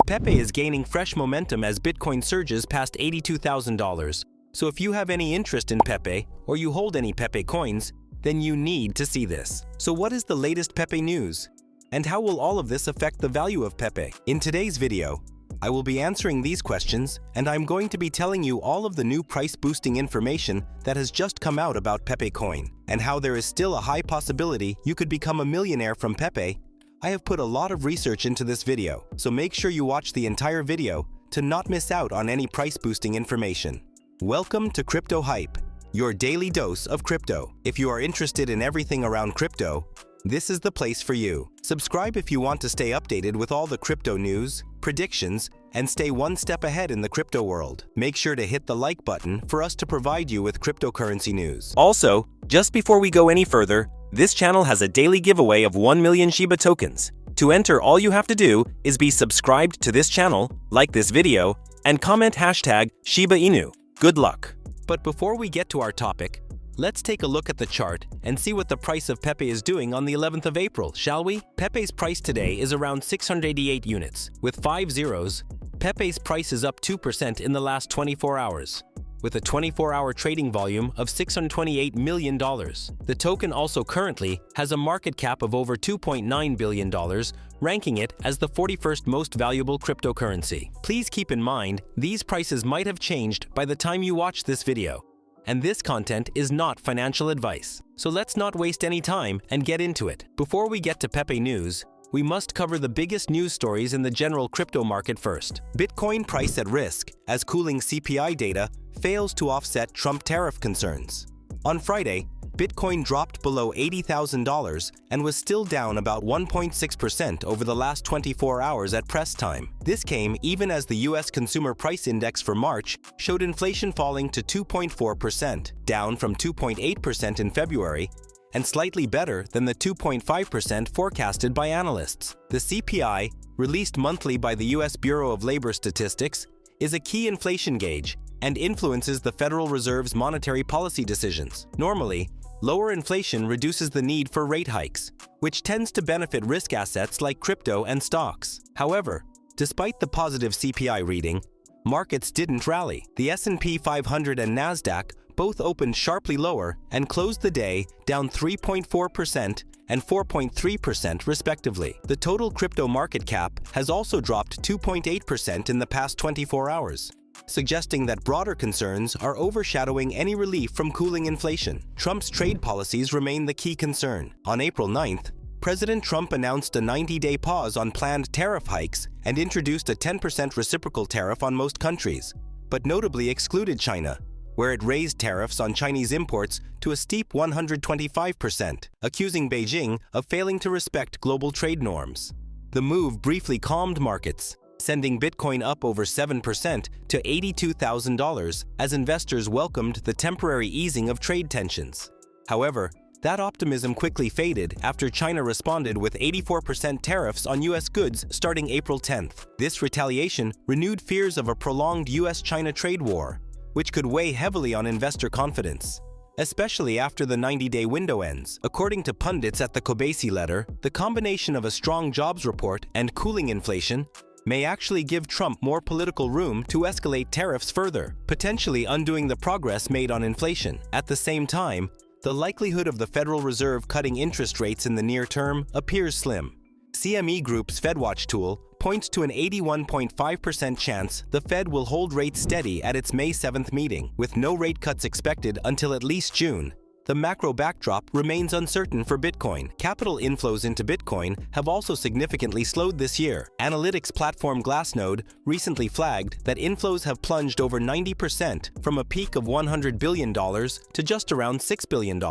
Pepe is gaining fresh momentum as Bitcoin surges past $82,000. So if you have any interest in Pepe, or you hold any Pepe coins, then you need to see this. So what is the latest Pepe news? And how will all of this affect the value of Pepe? In today's video, I will be answering these questions, and I'm going to be telling you all of the new price-boosting information that has just come out about Pepe coin, and how there is still a high possibility you could become a millionaire from Pepe. I have put a lot of research into this video, so make sure you watch the entire video to not miss out on any price-boosting information. Welcome to Crypto Hype, your daily dose of crypto. If you are interested in everything around crypto, this is the place for you. Subscribe if you want to stay updated with all the crypto news, predictions, and stay one step ahead in the crypto world. Make sure to hit the like button for us to provide you with cryptocurrency news. Also, just before we go any further, this channel has a daily giveaway of 1 million Shiba tokens. To enter, all you have to do is be subscribed to this channel, like this video, and comment hashtag Shiba Inu. Good luck! But before we get to our topic, let's take a look at the chart and see what the price of Pepe is doing on the 11th of April, shall we? Pepe's price today is around 688 units. With 5 zeros, Pepe's price is up 2% in the last 24 hours, with a 24-hour trading volume of $628 million. The token also currently has a market cap of over $2.9 billion, ranking it as the 41st most valuable cryptocurrency. Please keep in mind, these prices might have changed by the time you watch this video, and this content is not financial advice. So let's not waste any time and get into it. Before we get to Pepe news, we must cover the biggest news stories in the general crypto market first. Bitcoin price at risk as cooling CPI data fails to offset Trump tariff concerns. On Friday, Bitcoin dropped below $80,000 and was still down about 1.6% over the last 24 hours at press time. This came even as the US Consumer Price Index for March showed inflation falling to 2.4%, down from 2.8% in February, and slightly better than the 2.5% forecasted by analysts. The CPI, released monthly by the US Bureau of Labor Statistics, is a key inflation gauge and influences the Federal Reserve's monetary policy decisions. Normally, lower inflation reduces the need for rate hikes, which tends to benefit risk assets like crypto and stocks. However, despite the positive CPI reading, markets didn't rally. The S&P 500 and Nasdaq both opened sharply lower and closed the day down 3.4% and 4.3% respectively. The total crypto market cap has also dropped 2.8% in the past 24 hours, suggesting that broader concerns are overshadowing any relief from cooling inflation. Trump's trade policies remain the key concern. On April 9th, President Trump announced a 90-day pause on planned tariff hikes and introduced a 10% reciprocal tariff on most countries, but notably excluded China, where it raised tariffs on Chinese imports to a steep 125%, accusing Beijing of failing to respect global trade norms. The move briefly calmed markets, sending Bitcoin up over 7% to $82,000 as investors welcomed the temporary easing of trade tensions. However, that optimism quickly faded after China responded with 84% tariffs on US goods starting April 10th. This retaliation renewed fears of a prolonged US-China trade war, which could weigh heavily on investor confidence, especially after the 90-day window ends. According to pundits at the coinbase letter, the combination of a strong jobs report and cooling inflation may actually give Trump more political room to escalate tariffs further, potentially undoing the progress made on inflation. At the same time, the likelihood of the Federal Reserve cutting interest rates in the near term appears slim. CME Group's FedWatch tool points to an 81.5% chance the Fed will hold rates steady at its May 7th meeting, with no rate cuts expected until at least June. The macro backdrop remains uncertain for Bitcoin. Capital inflows into Bitcoin have also significantly slowed this year. Analytics platform Glassnode recently flagged that inflows have plunged over 90% from a peak of $100 billion to just around $6 billion.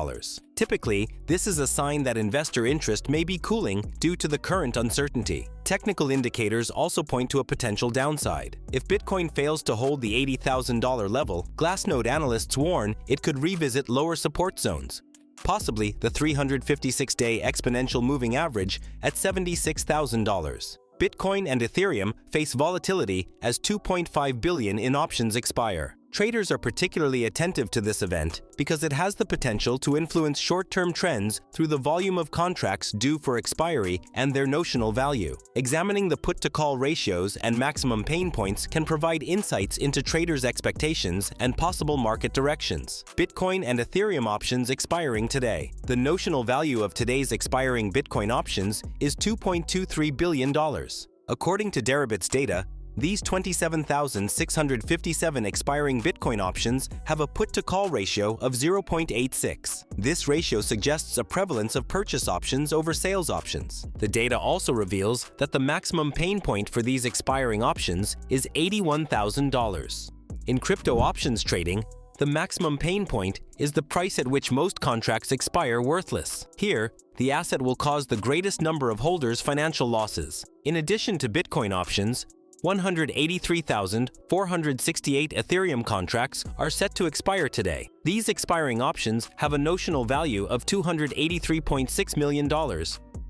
Typically, this is a sign that investor interest may be cooling due to the current uncertainty. Technical indicators also point to a potential downside. If Bitcoin fails to hold the $80,000 level, Glassnode analysts warn it could revisit lower support zones, possibly the 356-day exponential moving average at $76,000. Bitcoin and Ethereum face volatility as 2.5 billion in options expire. Traders are particularly attentive to this event because it has the potential to influence short-term trends through the volume of contracts due for expiry and their notional value. Examining the put-to-call ratios and maximum pain points can provide insights into traders' expectations and possible market directions. Bitcoin and Ethereum options expiring today. The notional value of today's expiring Bitcoin options is $2.23 billion. According to Deribit's data, these 27,657 expiring Bitcoin options have a put-to-call ratio of 0.86. This ratio suggests a prevalence of purchase options over sales options. The data also reveals that the maximum pain point for these expiring options is $81,000. In crypto options trading, the maximum pain point is the price at which most contracts expire worthless. Here, the asset will cause the greatest number of holders financial losses. In addition to Bitcoin options, 183,468 Ethereum contracts are set to expire today. These expiring options have a notional value of $283.6 million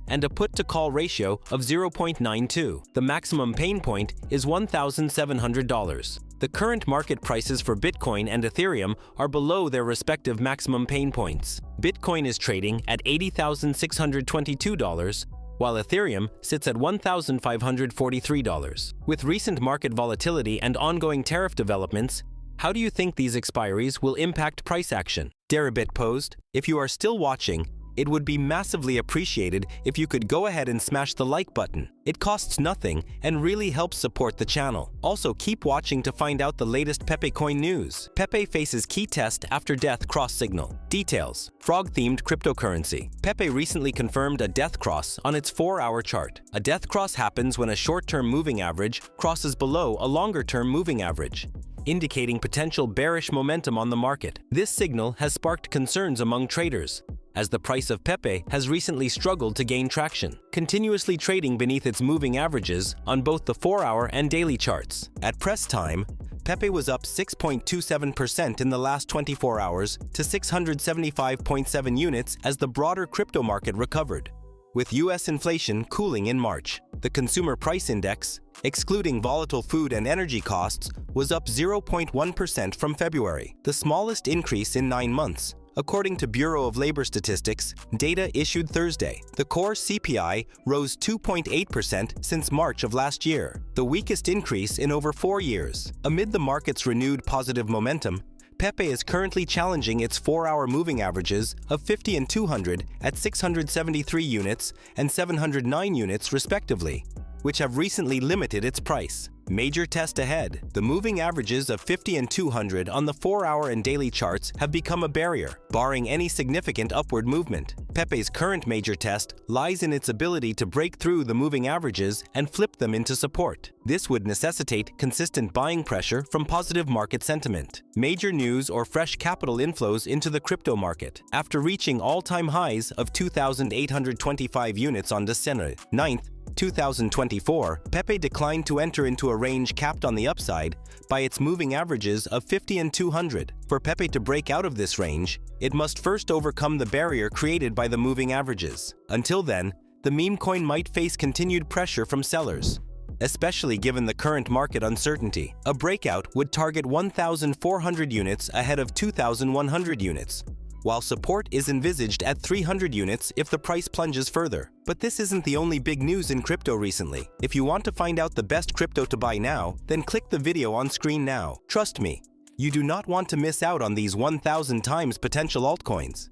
and a put-to-call ratio of 0.92. The maximum pain point is $1,700. The current market prices for Bitcoin and Ethereum are below their respective maximum pain points. Bitcoin is trading at $80,622, while Ethereum sits at $1,543. With recent market volatility and ongoing tariff developments, how do you think these expiries will impact price action? Deribit posed, if you are still watching, it would be massively appreciated if you could go ahead and smash the like button. It costs nothing and really helps support the channel. Also, keep watching to find out the latest Pepe coin news. Pepe faces key test after death cross signal. Details: frog-themed cryptocurrency. Pepe recently confirmed a death cross on its 4-hour chart. A death cross happens when a short-term moving average crosses below a longer-term moving average, indicating potential bearish momentum on the market. This signal has sparked concerns among traders, as the price of Pepe has recently struggled to gain traction, continuously trading beneath its moving averages on both the 4-hour and daily charts. At press time, Pepe was up 6.27% in the last 24 hours to 675.7 units as the broader crypto market recovered, with US inflation cooling in March. The Consumer Price Index, excluding volatile food and energy costs, was up 0.1% from February, the smallest increase in 9 months. According to Bureau of Labor Statistics data issued Thursday, the core CPI rose 2.8% since March of last year, the weakest increase in over 4 years. Amid the market's renewed positive momentum, Pepe is currently challenging its 4-hour moving averages of 50 and 200 at 673 units and 709 units respectively, which have recently limited its price. Major test ahead. The moving averages of 50 and 200 on the 4-hour and daily charts have become a barrier, barring any significant upward movement. Pepe's current major test lies in its ability to break through the moving averages and flip them into support. This would necessitate consistent buying pressure from positive market sentiment, major news, or fresh capital inflows into the crypto market. After reaching all-time highs of 2,825 units on December 9th, 2024, Pepe declined to enter into a range capped on the upside by its moving averages of 50 and 200. For Pepe to break out of this range, it must first overcome the barrier created by the moving averages. Until then, the meme coin might face continued pressure from sellers, especially given the current market uncertainty. A breakout would target 1,400 units ahead of 2,100 units, while support is envisaged at 300 units if the price plunges further. But this isn't the only big news in crypto recently. If you want to find out the best crypto to buy now, then click the video on screen now. Trust me, you do not want to miss out on these 1,000 times potential altcoins.